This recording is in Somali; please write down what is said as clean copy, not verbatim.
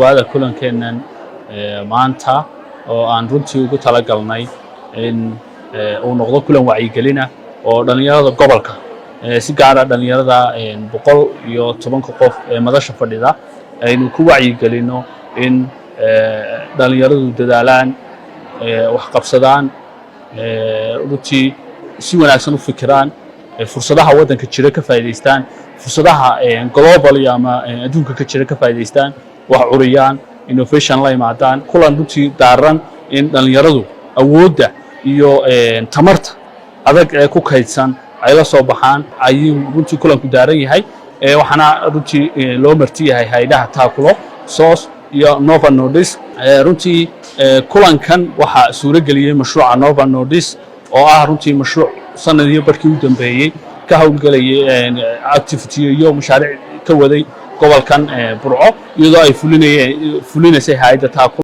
wada kulankeenan maanta oo aan runtii ugu talagalnay in uu noqdo kulan wacyigelina oo dhalinyarada gobolka si gaar ah dhalinyarada 110 qof ee madasha fadhida aynu ku wacyigelino in dhalinyaradu dadaalaan wax qabsadaan runtii si wanaagsan u fikiraan fursadaha wadanka jira ka faa'iideystaan fursadaha global ama adduunka ka jira ka faa'iideystaan wax uriyaan innovation la yimaadaan kulan runtii daaran in dhalinyaradu awoodda iyo tamarta adag ee ku kaydsan ay la soo baxaan ayuu runtii kulanku daaran yahay waxaana runtii loo marti yahay hay'adaha Takulo soos iyo Nova Nordisk runtii kulankan waxa suura galiyay mashruuca Nova Nordisk oo ah runtii mashruuc sanadii barkii u dambeeyay ka hawlgalayay activity iyo mashaariic ka waday gobolkan Burco iyadoo ay fulinaysay hay'adda Takulo